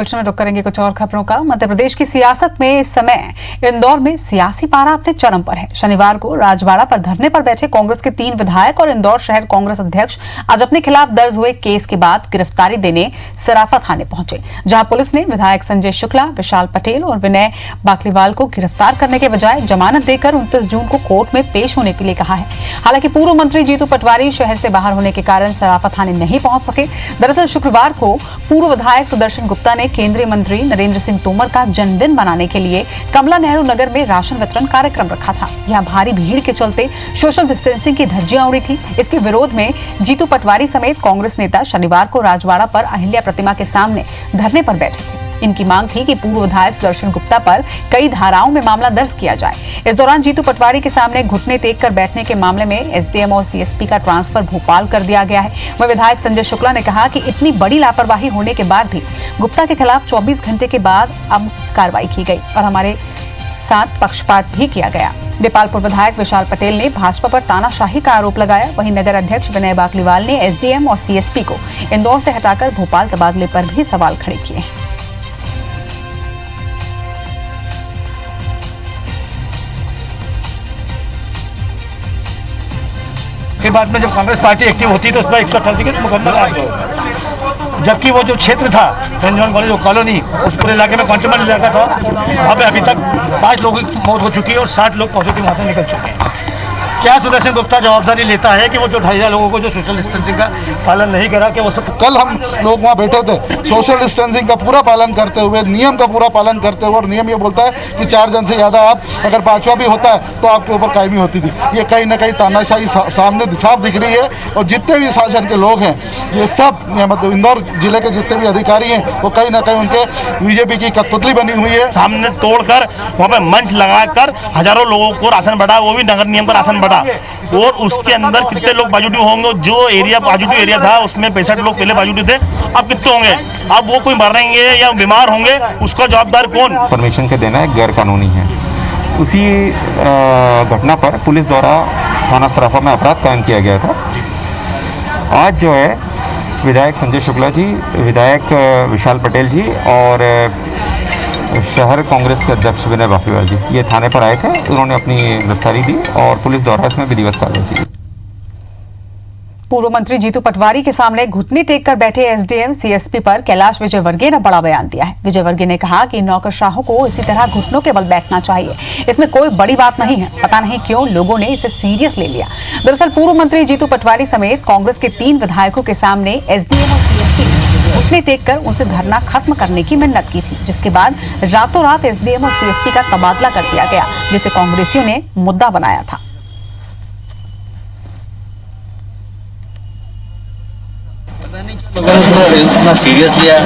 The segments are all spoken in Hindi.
बुलेटिन में रुक करेंगे कुछ और खबरों का। मध्य प्रदेश की सियासत में इस समय इंदौर में सियासी पारा अपने चरम पर है। शनिवार को राजवाड़ा पर धरने पर बैठे कांग्रेस के 3 विधायक और इंदौर शहर कांग्रेस अध्यक्ष आज अपने खिलाफ दर्ज हुए केस के बाद गिरफ्तारी देने सराफा थाने पहुंचे, जहां पुलिस ने विधायक संजय शुक्ला, विशाल पटेल और विनय बाकलीवाल को गिरफ्तार करने के बजाय जमानत देकर 29 जून को कोर्ट में पेश होने के लिए कहा है। हालांकि पूर्व मंत्री जीतू पटवारी शहर से बाहर होने के कारण सराफा थाने नहीं पहुंच सके। दरअसल शुक्रवार को पूर्व विधायक सुदर्शन गुप्ता ने केंद्रीय मंत्री नरेंद्र सिंह तोमर का जन्मदिन मनाने के लिए कमला नेहरू नगर में राशन वितरण कार्यक्रम रखा था। यहां भारी भीड़ के चलते सोशल डिस्टेंसिंग की धज्जियां उड़ी थी। इसके विरोध में जीतू पटवारी समेत कांग्रेस नेता शनिवार को राजवाड़ा पर अहिल्या प्रतिमा के सामने धरने पर बैठे थे। इनकी मांग थी कि पूर्व विधायक सुदर्शन गुप्ता पर कई धाराओं में मामला दर्ज किया जाए। इस दौरान जीतू पटवारी के सामने घुटने टेक कर बैठने के मामले में एसडीएम और सीएसपी का ट्रांसफर भोपाल कर दिया गया है। वह विधायक संजय शुक्ला ने कहा कि इतनी बड़ी लापरवाही होने के बाद भी गुप्ता के खिलाफ 24 घंटे के बाद अब कार्रवाई की गई और हमारे साथ पक्षपात भी किया गया। देपालपुर विधायक विशाल पटेल ने भाजपा पर तानाशाही का आरोप लगाया। वहीं नगर अध्यक्ष विनय बाकलीवाल ने एसडीएम और सीएसपी को इंदौर से हटाकर भोपाल तबादले पर भी सवाल खड़े किए हैं। फिर बाद में जब कांग्रेस पार्टी एक्टिव होती है तो उस पर 188 के मुकदमा दर्ज हो, जबकि वो जो क्षेत्र था सेंट कॉलेज कॉलोनी उस पूरे इलाके में कंटेनमेंट इलाका था, वहाँ पे अभी तक 5 लोगों की मौत हो चुकी है और 60 लोग पॉजिटिव वहाँ से निकल चुके हैं। क्या सुदर्शन गुप्ता जवाबदारी लेता है कि वो जो 2,500 लोगों को जो सोशल डिस्टेंसिंग का पालन नहीं करा कि वो सब। कल हम लोग वहाँ बैठे थे, सोशल डिस्टेंसिंग का पूरा पालन करते हुए, नियम का पूरा पालन करते हुए, और नियम ये बोलता है कि 4 जन से ज़्यादा आप अगर 5वां भी होता है तो आपके ऊपर कायमी होती थी। ये कहीं ना कहीं तानाशाही सामने साफ दिख रही है। और जितने भी शासन के लोग हैं, ये सब मतलब इंदौर जिले के जितने भी अधिकारी हैं, वो कहीं ना कहीं उनके बीजेपी की कठपुतली बनी हुई है। सामने तोड़कर वहाँ पे मंच लगाकर हजारों लोगों को राशन बढ़ा, वो भी नगर नियम का राशन बढ़ा, और उसके अंदर कितने लोग पॉजिटिव होंगे। जो एरिया पॉजिटिव एरिया था उसमें 65 लोग पहले पॉजिटिव थे, अब कितने होंगे? अब वो कोई मर रहेंगे या बीमार होंगे, उसका जवाबदार कौन? परमिशन के देना एक गैर कानूनी है। उसी घटना पर पुलिस द्वारा थाना सराफा में अपराध कायम किया गया था। आज जो है विधायक संजय शुक्ला जी, विधायक विशाल पटेल जी और शहर कांग्रेस के अध्यक्ष विनय बाकलीवाल जी ये थाने पर आए थे। उन्होंने अपनी गिरफ्तारी दी और पुलिस द्वारा इसमें विधिवत कार्रवाई की। पूर्व मंत्री जीतू पटवारी के सामने घुटने टेक कर बैठे एसडीएम सीएसपी पर कैलाश विजयवर्गीय ने बड़ा बयान दिया है। विजयवर्गीय ने कहा कि नौकरशाहों को इसी तरह घुटनों के बल बैठना चाहिए, इसमें कोई बड़ी बात नहीं है। पता नहीं क्यों लोगों ने इसे सीरियस ले लिया। दरअसल पूर्व मंत्री जीतू पटवारी समेत कांग्रेस के 3 विधायकों के सामने एसडीएम और सीएसपी ने घुटने टेक कर उनसे धरना खत्म करने की मिन्नत की थी, जिसके बाद रातों रात एसडीएम और सीएसपी का तबादला कर दिया गया, जिसे कांग्रेसियों ने मुद्दा बनाया था। इतना सीरियस लिया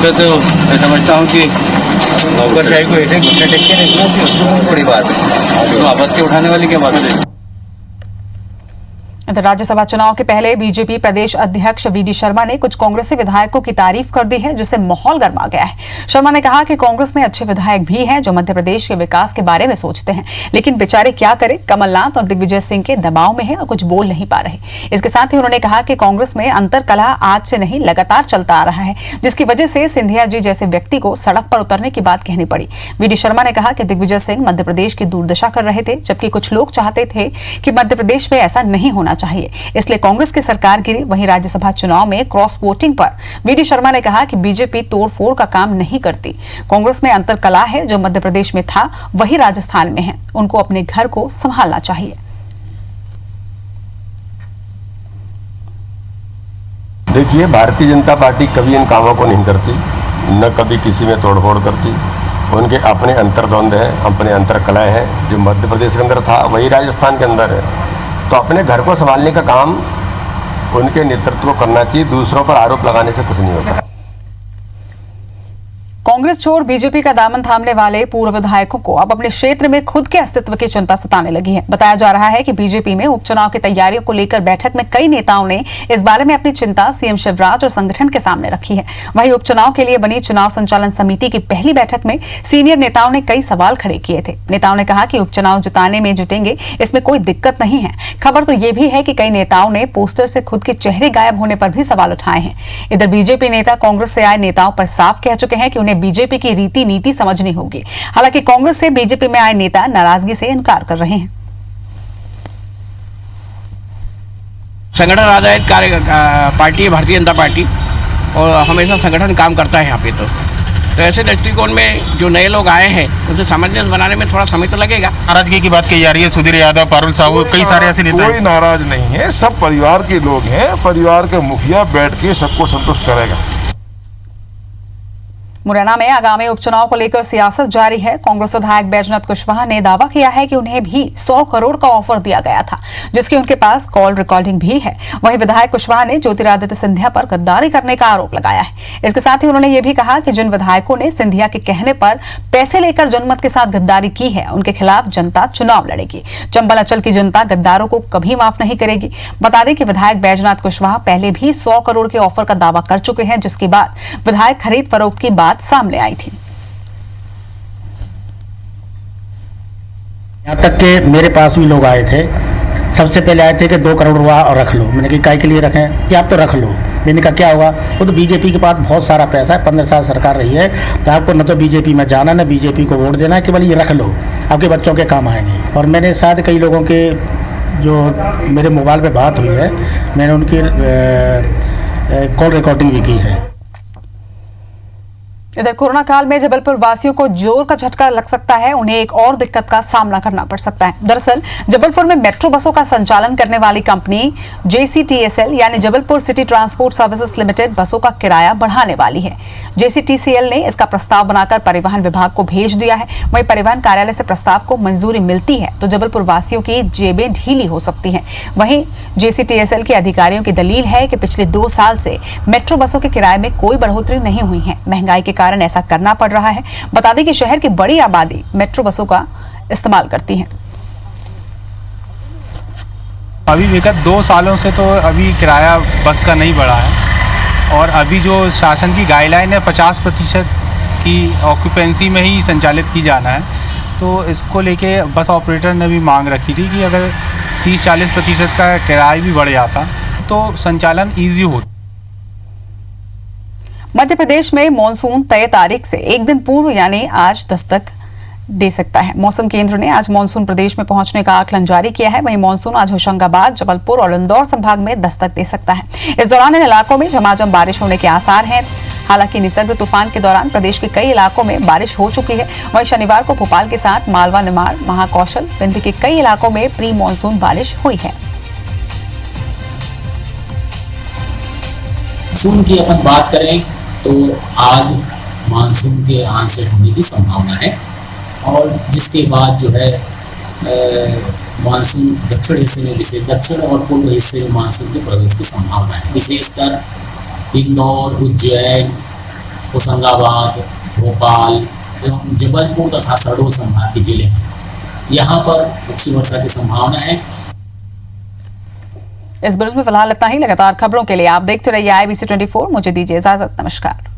तो मैं समझता हूँ कि नौकरशाही को ऐसे घुटने टेक के देखना कि उसमें बड़ी बात है, तो आपत्ति उठाने वाली क्या बात है। राज्यसभा चुनाव के पहले बीजेपी प्रदेश अध्यक्ष वीडी शर्मा ने कुछ कांग्रेसी विधायकों की तारीफ कर दी है, जिससे माहौल गर्मा गया है। शर्मा ने कहा कि कांग्रेस में अच्छे विधायक भी हैं जो मध्य प्रदेश के विकास के बारे में सोचते हैं, लेकिन बेचारे क्या करें, कमलनाथ और दिग्विजय सिंह के दबाव में हैं और कुछ बोल नहीं पा रहे। इसके साथ ही उन्होंने कहा कि कांग्रेस में अंतर कलह आज से नहीं लगातार चलता आ रहा है, जिसकी वजह से सिंधिया जी जैसे व्यक्ति को सड़क पर उतरने की बात कहनी पड़ी। वीडी शर्मा ने कहा कि दिग्विजय सिंह मध्य प्रदेश की दुर्दशा कर रहे थे, जबकि कुछ लोग चाहते थे कि मध्य प्रदेश में ऐसा नहीं होना चाहिए, इसलिए कांग्रेस की सरकार गिरी। वहीं राज्यसभा चुनाव में क्रॉस वोटिंग पर वीडी शर्मा ने कहा कि बीजेपी तोड़फोड़ का काम नहीं करती। कांग्रेस में अंतर कला है, जो मध्य प्रदेश में था वही राजस्थान में है, उनको अपने घर को संभालना चाहिए। देखिए, भारतीय जनता पार्टी कभी इन कामों को नहीं करती, न कभी किसी में तोड़फोड़ करती। उनके अपने अंतर्द्वंद है, अपने अंतर कला है। जो मध्य प्रदेश के अंदर था वही राजस्थान के अंदर है। तो अपने घर को संभालने का काम उनके नेतृत्व को करना चाहिए, दूसरों पर आरोप लगाने से कुछ नहीं होता। कांग्रेस छोड़ बीजेपी का दामन थामने वाले पूर्व विधायकों को अब अपने क्षेत्र में खुद के अस्तित्व की चिंता सताने लगी है। बताया जा रहा है कि बीजेपी में उपचुनाव की तैयारियों को लेकर बैठक में कई नेताओं ने इस बारे में अपनी चिंता सीएम शिवराज और संगठन के सामने रखी है। वहीं उपचुनाव के लिए बनी चुनाव संचालन समिति की पहली बैठक में सीनियर नेताओं ने कई सवाल खड़े किए थे। नेताओं ने कहा कि उपचुनाव जिताने में जुटेंगे, इसमें कोई दिक्कत नहीं है। खबर तो ये भी है कि कई नेताओं ने पोस्टर से खुद के चेहरे गायब होने पर भी सवाल उठाए हैं। इधर बीजेपी नेता कांग्रेस से आए नेताओं पर साफ कह चुके हैं कि उन्हें बीजेपी की रीति नीति समझनी होगी। हालांकि कांग्रेस से बीजेपी में आए नेता नाराजगी से इनकार कर रहे हैं। संगठन आधारित कार्य पार्टी है भारतीय जनता पार्टी, और हमेशा संगठन काम करता है यहाँ पे। तो ऐसे दृष्टिकोण में जो नए लोग आए हैं उनसे सामंजस्य बनाने में थोड़ा समय तो लगेगा। नाराजगी की बात कही जा रही है, सुधीर यादव, पारुल साहू, कई सारे ऐसे नेता। कोई नाराज नहीं है, सब परिवार के लोग हैं। परिवार के मुखिया बैठ के सबको संतुष्ट करेगा। मुरैना में आगामी उपचुनाव को लेकर सियासत जारी है। कांग्रेस विधायक बैजनाथ कुशवाहा ने दावा किया है कि उन्हें भी 100 करोड़ का ऑफर दिया गया था, जिसकी उनके पास कॉल रिकॉर्डिंग भी है। वहीं विधायक कुशवाहा ने ज्योतिरादित्य सिंधिया पर गद्दारी करने का आरोप लगाया है। इसके साथ ही उन्होंने ये भी कहा कि जिन विधायकों ने सिंधिया के कहने पर पैसे लेकर जनमत के साथ गद्दारी की है, उनके खिलाफ जनता चुनाव लड़ेगी। चंबल अंचल की जनता गद्दारों को कभी माफ नहीं करेगी। बता दें कि विधायक बैजनाथ कुशवाहा पहले भी 100 करोड़ के ऑफर का दावा कर चुके हैं, जिसके बाद विधायक खरीद फरोख्त की बात सामने आई थी। यहाँ तक के मेरे पास भी लोग आए थे। सबसे पहले आए थे कि 2 करोड़ रुपया और रख लो। मैंने कहा काय के लिए रखें कि आप तो रख लो। मैंने कहा क्या होगा, वो तो बीजेपी के पास बहुत सारा पैसा है, 15 साल सरकार रही है, तो आपको न तो बीजेपी में जाना न बीजेपी को वोट देना है, केवल ये रख लो, आपके बच्चों के काम आएंगे। और मैंने साथ कई लोगों के जो मेरे मोबाइल पे बात हुई है, मैंने उनकी कॉल रिकॉर्डिंग भी की है। इधर कोरोना काल में जबलपुर वासियों को जोर का झटका लग सकता है। उन्हें एक और दिक्कत का सामना करना पड़ सकता है। दरअसल जबलपुर में मेट्रो बसों का संचालन करने वाली कंपनी JCTSL यानी Jabalpur city transport services limited बसों का किराया बढ़ाने वाली है। JCTCL ने इसका प्रस्ताव बनाकर परिवहन विभाग को भेज दिया है। वहीं परिवहन कार्यालय से प्रस्ताव को मंजूरी मिलती है तो जबलपुर वासियों की जेबें ढीली हो सकती हैं। वहीं JCTSL के अधिकारियों की दलील है कि पिछले 2 साल से मेट्रो बसों के किराए में कोई बढ़ोतरी नहीं हुई है। महंगाई के कारण ऐसा करना पड़ रहा है। बता दें कि शहर की बड़ी आबादी मेट्रो बसों का इस्तेमाल करती है। अभी विगत 2 सालों से तो अभी किराया बस का नहीं बढ़ा है, और अभी जो शासन की गाइडलाइन है 50% की ऑक्यूपेंसी में ही संचालित की जाना है, तो इसको लेके बस ऑपरेटर ने भी मांग रखी थी कि अगर 30-40% का किराया भी बढ़ जाता तो संचालन ईजी होता। मध्य प्रदेश में मॉनसून तय तारीख से एक दिन पूर्व यानी आज दस्तक दे सकता है। मौसम केंद्र ने आज मॉनसून प्रदेश में पहुंचने का आकलन जारी किया है। वहीं मॉनसून आज होशंगाबाद, जबलपुर और इंदौर संभाग में दस्तक दे सकता है। इस दौरान इन इलाकों में झमाझम बारिश होने के आसार हैं। हालांकि निसर्ग तूफान के दौरान प्रदेश के कई इलाकों में बारिश हो चुकी है। वहीं शनिवार को भोपाल के साथ मालवा, निमाड़, महाकौशल, विंध्य के कई इलाकों में प्री मॉनसून बारिश हुई है। मानसून की अपन बात करें तो आज मानसून के आंसर होने की संभावना है, और जिसके बाद जो है मानसून दक्षिण हिस्से में विशेष दक्षिण और पूर्व हिस्से में मानसून के प्रवेश की संभावना है। विशेषकर इंदौर, उज्जैन, होशंगाबाद, भोपाल एवं जबलपुर तथा शहडोल संभाग के जिले हैं, यहाँ पर अच्छी वर्षा की संभावना है। इस ब्रिज में फिलहाल इतना ही। लगातार खबरों के लिए आप देखते रहिए IBC 24। मुझे दीजिए इजाजत। नमस्कार।